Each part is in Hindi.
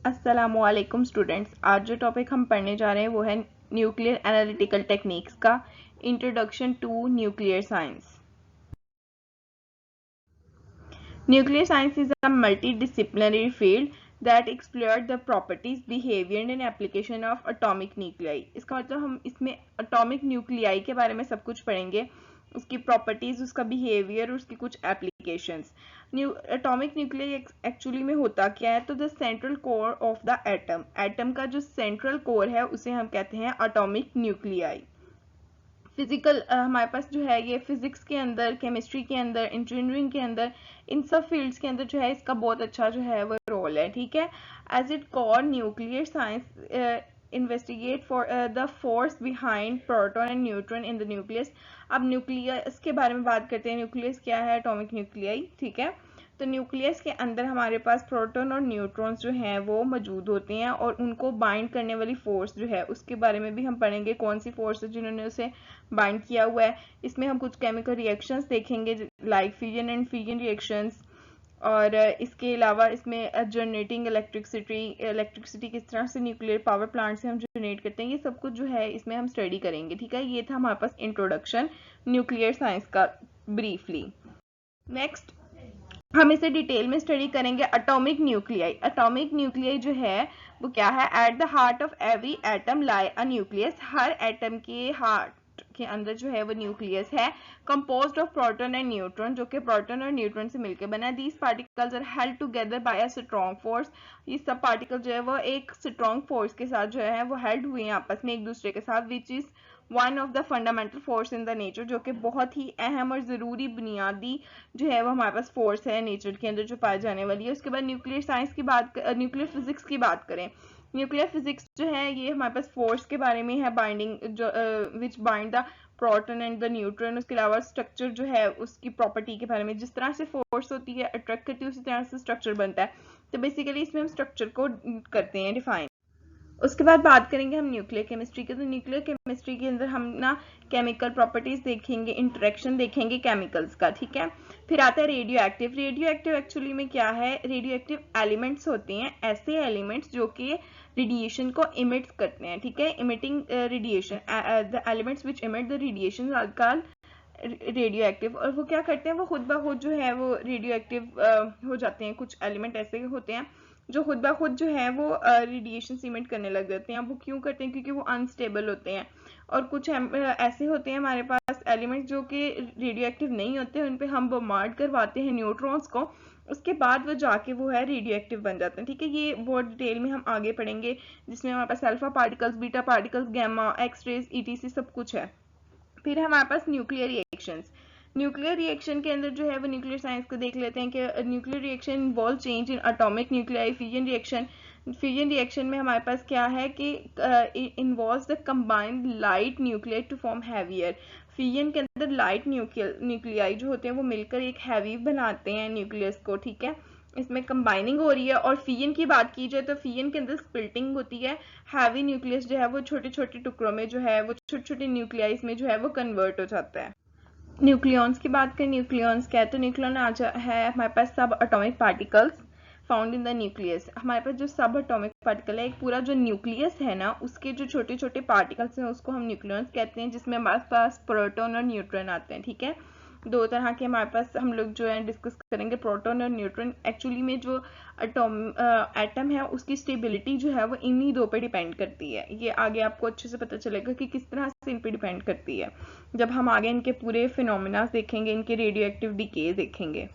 अस्सलामुअलैकुम स्टूडेंट्स। आज जो टॉपिक हम पढ़ने जा रहे हैं वो है न्यूक्लियर एनालिटिकल टेक्निक्स का introduction to nuclear science. Nuclear science is a multidisciplinary field that explore the properties, behaviour and application of atomic nuclei. इसका मतलब हम इसमें एटॉमिक न्यूक्लियाई के बारे में सब कुछ पढ़ेंगे, उसकी प्रॉपर्टीज, उसका बिहेवियर, उसकी कुछ एप्लीकेशंस। एटॉमिक न्यूक्लियर एक्चुअली में होता क्या है? तो the central core of the atom, atom का जो सेंट्रल कोर है उसे हम कहते हैं एटॉमिक न्यूक्लियाई। फिजिकल हमारे पास जो है ये फिजिक्स के अंदर, केमिस्ट्री के अंदर, इंजीनियरिंग के अंदर, इन सब फील्ड्स के अंदर जो है इसका बहुत अच्छा जो है वो रोल है। ठीक है, as it core nuclear science investigate for the force behind proton and neutron in the nucleus. अब न्यूक्लियस के बारे में बात करते हैं। न्यूक्लियस क्या है? Atomic nuclei. ठीक है, तो न्यूक्लियस के अंदर हमारे पास प्रोटॉन और न्यूट्रॉन्स जो हैं वो मौजूद होते हैं और उनको बाइंड करने वाली फोर्स जो है उसके बारे में भी हम पढ़ेंगे, कौन सी फोर्स है जिन्होंने उसे बाइंड किया हुआ है। इसमें हम कुछ केमिकल रिएक्शंस देखेंगे like fission and fusion reactions, और इसके अलावा इसमें जनरेटिंग इलेक्ट्रिसिटी किस तरह से न्यूक्लियर पावर प्लांट से हम जनरेट करते हैं, ये सब कुछ जो है इसमें हम स्टडी करेंगे। ठीक है, ये था हमारे पास इंट्रोडक्शन न्यूक्लियर साइंस का ब्रीफली। नेक्स्ट हम इसे डिटेल में स्टडी करेंगे। एटॉमिक न्यूक्लियाई, एटॉमिक न्यूक्लियाई जो है वो क्या है? At the heart of every atom lie a nucleus, हर एटम के हार्ट के अंदर जो है वो न्यूक्लियस है, composed of proton and neutron, जो कि प्रोटॉन और न्यूट्रॉन से मिलकर बना है। These particles are held together by a strong force, ये सब पार्टिकल जो है वो एक स्ट्रॉन्ग फोर्स के साथ जो है वो हेल्ड हुए हैं आपस में एक दूसरे के साथ, which is one of the fundamental force in the nature, जो कि बहुत ही अहम और ज़रूरी बुनियादी जो है वो हमारे पास फोर्स है नेचर के अंदर जो पाई जाने वाली है। उसके बाद न्यूक्लियर साइंस की बात, न्यूक्लियर फिजिक्स की बात करें। न्यूक्लियर फिजिक्स जो है ये हमारे पास फोर्स के बारे में है, बाइंडिंग जो which bind the proton and the neutron. उसके अलावा स्ट्रक्चर जो है उसकी प्रॉपर्टी के बारे में, जिस तरह से फोर्स होती है अट्रैक्ट करती है उसी तरह से स्ट्रक्चर बनता है। तो बेसिकली इसमें हम स्ट्रक्चर को करते हैं डिफाइन। उसके बाद बात करेंगे हम न्यूक्लियर केमिस्ट्री के। तो न्यूक्लियर केमिस्ट्री के अंदर हम ना केमिकल प्रॉपर्टीज देखेंगे, इंटरेक्शन देखेंगे केमिकल्स का। ठीक है, फिर आता है radio active. Radio active actually में क्या है? रेडियो एक्टिव एलिमेंट्स होते हैं, ऐसे एलिमेंट्स जो कि रेडिएशन को इमिट करते हैं। ठीक है, emitting radiation, the elements which emit the radiation are called radioactive. और वो क्या करते हैं? वो खुद ब खुद जो है वो रेडियो एक्टिव हो जाते हैं। कुछ एलिमेंट ऐसे होते हैं जो खुद ब खुद जो है वो रेडिएशन इमिट करने लग जाते हैं। वो क्यों करते हैं? क्योंकि वो अनस्टेबल होते हैं। और कुछ ऐसे होते हैं हमारे पास एलिमेंट्स जो कि रेडियो एक्टिव नहीं होते, उन पे हम बॉम्बार्ड करवाते हैं न्यूट्रॉन्स को, उसके बाद वो जाके वो है रेडियो एक्टिव बन जाते हैं। ठीक है, ये बहुत डिटेल में हम आगे पढ़ेंगे, जिसमें हमारे पास alpha particles, beta particles, gamma, X rays, ETC सब कुछ है। फिर हमारे पास न्यूक्लियर रिएक्शंस। न्यूक्लियर रिएक्शन के अंदर जो है वो न्यूक्लियर साइंस को देख लेते हैं कि nuclear reaction involve change in atomic nuclei. Fusion reaction, fusion reaction में हमारे पास क्या है कि involves the combined light nuclear to form heavier. Fusion के अंदर लाइट न्यूक्लियाई जो होते हैं वो मिलकर एक हैवी बनाते हैं न्यूक्लियस को। ठीक है, इसमें कंबाइनिंग हो रही है। और फिजन की बात की जाए तो फिजन के अंदर स्प्लिटिंग होती है, हैवी न्यूक्लियस जो है वो छोटे छोटे टुकड़ों में जो है वो छोटे छोटे न्यूक्लियाइस में जो है वो कन्वर्ट हो जाता है। न्यूक्लियॉन्स की बात करें, न्यूक्लियॉन्स क्या है? तो न्यूक्लियॉन है हमारे पास सब atomic particles found in the nucleus. हमारे पास जो सब एटॉमिक पार्टिकल है, एक पूरा जो न्यूक्लियस है ना उसके जो छोटे छोटे पार्टिकल्स हैं उसको हम न्यूक्लियॉन्स कहते हैं, जिसमें हमारे पास प्रोटॉन और न्यूट्रॉन आते हैं। ठीक है, दो तरह के हमारे पास हम लोग जो है डिस्कस करेंगे, प्रोटॉन और न्यूट्रॉन। एक्चुअली में जो एटम है उसकी स्टेबिलिटी जो है वो इन्हीं दो पे डिपेंड करती है। ये आगे आपको अच्छे से पता चलेगा कि किस तरह से इन पे डिपेंड करती है जब हम आगे इनके पूरे फिनोमिना देखेंगे, इनके रेडियो एक्टिव डीके देखेंगे।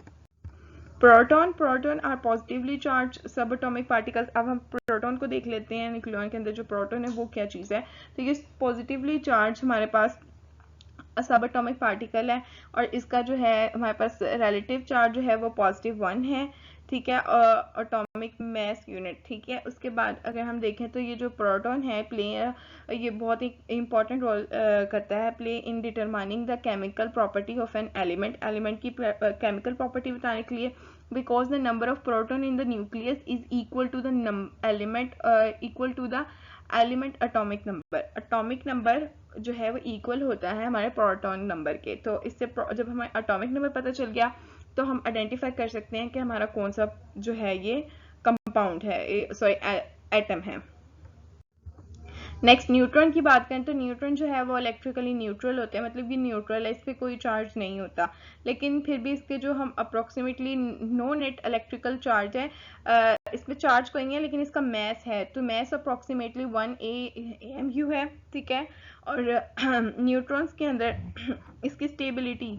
प्रोटॉन आर पॉजिटिवली चार्ज सब एटॉमिक पार्टिकल्स। अब हम प्रोटॉन को देख लेते हैं। न्यूक्लियॉन के अंदर जो प्रोटॉन है वो क्या चीज़ है? तो ये पॉजिटिवली चार्ज हमारे पास सब एटॉमिक पार्टिकल है, और इसका जो है हमारे पास रिलेटिव चार्ज जो है वो +1 है। ठीक है, एटॉमिक मास यूनिट। ठीक है, उसके बाद अगर हम देखें तो ये जो प्रोटॉन है ये बहुत ही इंपॉर्टेंट रोल करता है, play in determining the chemical property of an element. Element की केमिकल प्रॉपर्टी बताने के लिए, because the number of proton in the nucleus is equal to the element atomic number. Atomic number जो है वो इक्वल होता है हमारे प्रोटॉन नंबर के। तो इससे जब हमें एटॉमिक नंबर पता चल गया तो हम आइडेंटिफाई कर सकते हैं कि हमारा कौन सा जो है ये कंपाउंड है, सॉरी एटम है। नेक्स्ट न्यूट्रॉन की बात करें तो न्यूट्रॉन जो है वो इलेक्ट्रिकली न्यूट्रल होते हैं, मतलब कि न्यूट्रल है, इस पर कोई चार्ज नहीं होता, लेकिन फिर भी इसके जो हम approximately no net electrical charge है, इस पर चार्ज कोई नहीं है, लेकिन इसका मैस है, तो मैस अप्रोक्सीमेटली 1 AMU है, ठीक है। और न्यूट्रॉन्स के अंदर इसकी स्टेबिलिटी,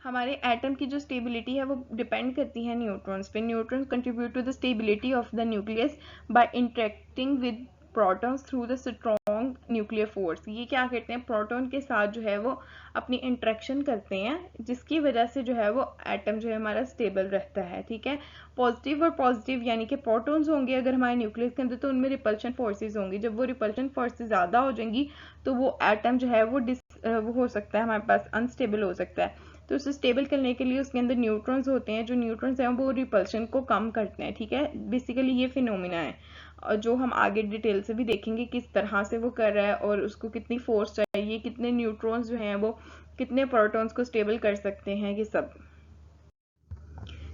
हमारे एटम की जो स्टेबिलिटी है वो डिपेंड करती है न्यूट्रॉन्स पे। Neutrons contribute to the stability of the nucleus by interacting with protons through the strong nuclear force. ये क्या करते हैं, प्रोटॉन के साथ जो है वो अपनी इंटरेक्शन करते हैं, जिसकी वजह से जो है वो एटम जो है हमारा स्टेबल रहता है, ठीक है। पॉजिटिव और पॉजिटिव यानी कि प्रोटॉन्स होंगे अगर हमारे न्यूक्लियस के अंदर, तो उनमें रिपल्शन फोर्सेज होंगी। जब वो रिपल्शन फोर्सेज ज़्यादा हो जाएंगी तो वो एटम जो है वो हो सकता है हमारे पास अनस्टेबल हो सकता है। तो उसे स्टेबल करने के लिए उसके अंदर न्यूट्रॉन्स होते हैं, जो न्यूट्रॉन्स हैं वो रिपल्शन को कम करते हैं, ठीक है। बेसिकली ये फिनोमिना है, और जो हम आगे डिटेल से भी देखेंगे किस तरह से वो कर रहा है, और उसको कितनी फोर्स चाहिए, कितने न्यूट्रॉन्स जो हैं वो कितने प्रोटॉन्स को स्टेबल कर सकते हैं, ये सब।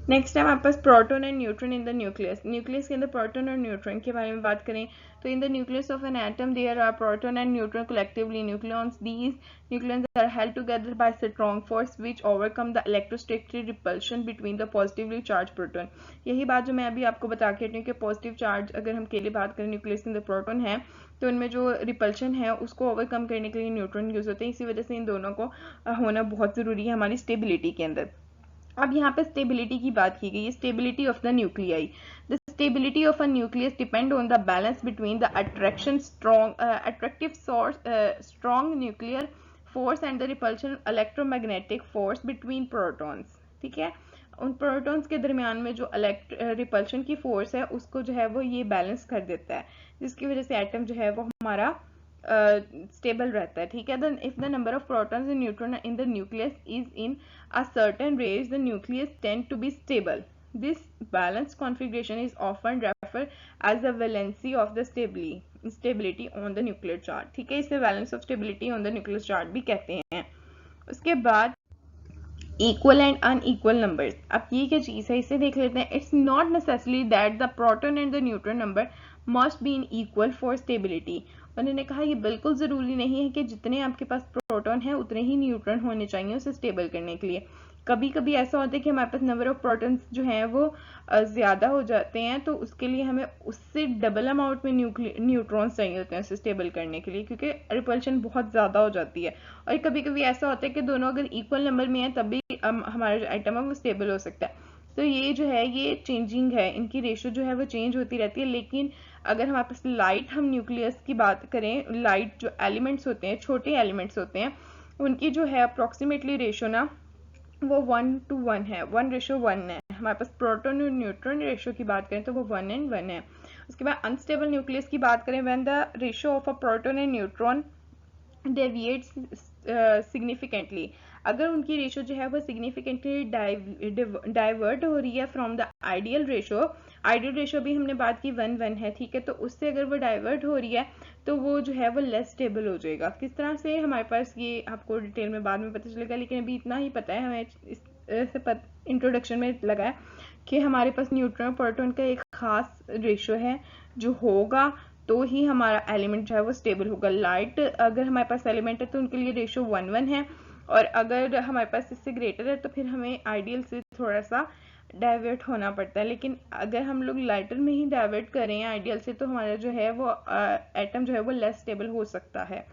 नेक्स्ट है हमारे पास proton and neutron in the nucleus. Nucleus के अंदर प्रोटॉन और न्यूट्रॉन के बारे में बात करें तो in the nucleus of an atom there are proton and neutron collectively nucleons. These nucleons are held together by strong force which overcome the electrostatic repulsion between the positively charge proton. यही बात जो मैं अभी आपको बता के हटी हूँ कि पॉजिटिव चार्ज अगर हम के लिए बात करें न्यूक्लियस के अंदर प्रोटॉन है, तो उनमें जो रिपल्शन है उसको ओवरकम करने के लिए न्यूट्रॉन यूज होते हैं। इसी वजह से इन दोनों को होना बहुत जरूरी है हमारी स्टेबिलिटी के अंदर। अब यहाँ पे स्टेबिलिटी की बात की गई है, stability of the nuclei. The stability of a nucleus depend on the balance between the attraction attractive source strong nuclear force and the repulsion electromagnetic force between protons, ठीक है। उन प्रोटॉन्स के दरमियान में जो रिपल्शन की फोर्स है उसको जो है वो ये बैलेंस कर देता है, जिसकी वजह से एटम जो है वो हमारा स्टेबल रहता है, ठीक है। Then if the number of protons and neutron in the nucleus is in a certain range, the nucleus tend to be stable. This balanced configuration is often referred as the valency of the stability on the nuclear chart, ठीक है। इसे valence of stability on the nuclear chart भी कहते हैं। उसके बाद इक्वल एंड अनइक्वल नंबर्स। अब ये क्या चीज़ है, इसे देख लेते हैं। It's not necessary that the proton and the neutron number must be in equal for stability. उन्होंने कहा ये बिल्कुल ज़रूरी नहीं है कि जितने आपके पास प्रोटॉन है उतने ही न्यूट्रॉन होने चाहिए उसे स्टेबल करने के लिए। कभी कभी ऐसा होता है कि हमारे पास नंबर ऑफ प्रोटॉन्स जो हैं वो ज़्यादा हो जाते हैं, तो उसके लिए हमें उससे डबल अमाउंट में न्यूट्रॉन्स चाहिए होते हैं उसे स्टेबल करने के लिए, क्योंकि रिपल्शन बहुत ज़्यादा हो जाती है। और कभी कभी ऐसा होता है कि दोनों अगर इक्वल नंबर में है तब भी हमारा जो आइटम है वो स्टेबल हो सकता है। तो ये जो है ये चेंजिंग है, इनकी रेशो जो है वो चेंज होती रहती है। लेकिन अगर हमारे पास लाइट हम न्यूक्लियस की बात करें, लाइट जो एलिमेंट्स होते हैं, छोटे एलिमेंट्स होते हैं, उनकी जो है अप्रोक्सीमेटली रेशो ना वो 1:1 है, 1:1 है। हमारे पास प्रोटॉन और न्यूट्रॉन रेशो की बात करें तो वो 1:1 है। उसके बाद अनस्टेबल न्यूक्लियस की बात करें, when the ratio of a proton and neutron deviates significantly, अगर उनकी रेशो जो है वो सिग्निफिकेंटली डाइवर्ट हो रही है फ्रॉम द आइडियल रेशो भी हमने बात की 1:1 है, ठीक है। तो उससे अगर वो डाइवर्ट हो रही है तो वो जो है वो लेस स्टेबल हो जाएगा। किस तरह से, हमारे पास ये आपको डिटेल में बाद में पता चलेगा, लेकिन अभी इतना ही पता है हमें, इस इंट्रोडक्शन में लगा है कि हमारे पास न्यूट्रॉन प्रोटॉन का एक खास रेशो है जो होगा तो ही हमारा एलिमेंट जो है वो स्टेबल होगा। लाइट अगर हमारे पास एलिमेंट है तो उनके लिए रेशो 1:1 है, और अगर हमारे पास इससे ग्रेटर है तो फिर हमें आइडियल से थोड़ा सा डाइवर्ट होना पड़ता है। लेकिन अगर हम लोग लाइटर में ही डाइवर्ट करें आइडियल से तो हमारा जो है वो एटम जो है वो लेस स्टेबल हो सकता है।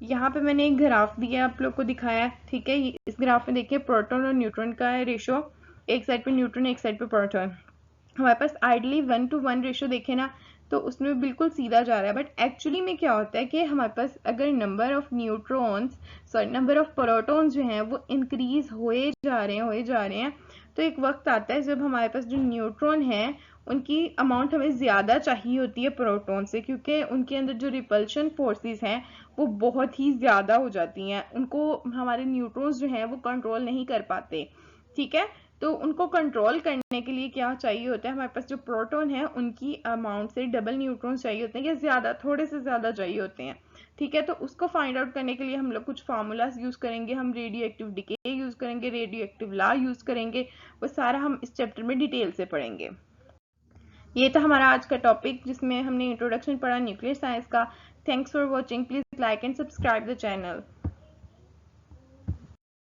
यहाँ पे मैंने एक ग्राफ दिया आप लोग को दिखाया, ठीक है। इस ग्राफ में देखिए प्रोटॉन और न्यूट्रॉन का रेशो, एक साइड पे न्यूट्रॉन एक साइड पे प्रोटॉन। हमारे पास आइडली 1:1 रेशो देखे ना तो उसमें बिल्कुल सीधा जा रहा है, बट एक्चुअली में क्या होता है कि हमारे पास अगर number of number of protons जो हैं वो इंक्रीज हुए जा रहे हैं, तो एक वक्त आता है जब हमारे पास जो न्यूट्रॉन है उनकी अमाउंट हमें ज़्यादा चाहिए होती है प्रोटॉन से, क्योंकि उनके अंदर जो रिपल्शन फोर्सेस हैं वो बहुत ही ज़्यादा हो जाती हैं, उनको हमारे न्यूट्रॉन्स जो हैं वो कंट्रोल नहीं कर पाते, ठीक है। तो उनको कंट्रोल करने के लिए क्या चाहिए होता है, हमारे पास जो प्रोटॉन है उनकी अमाउंट से डबल न्यूट्रॉन चाहिए होते हैं, या ज़्यादा, थोड़े से ज़्यादा चाहिए होते हैं, ठीक है। तो उसको फाइंड आउट करने के लिए हम लोग कुछ फार्मूलाज यूज़ करेंगे, हम रेडियो एक्टिव डिके यूज़ करेंगे, रेडियो एक्टिव लॉ यूज़ करेंगे, वो सारा हम इस चैप्टर में डिटेल से पढ़ेंगे। ये था हमारा आज का टॉपिक जिसमें हमने इंट्रोडक्शन पढ़ा न्यूक्लियर साइंस का। Thanks for watching. Please like and subscribe the channel.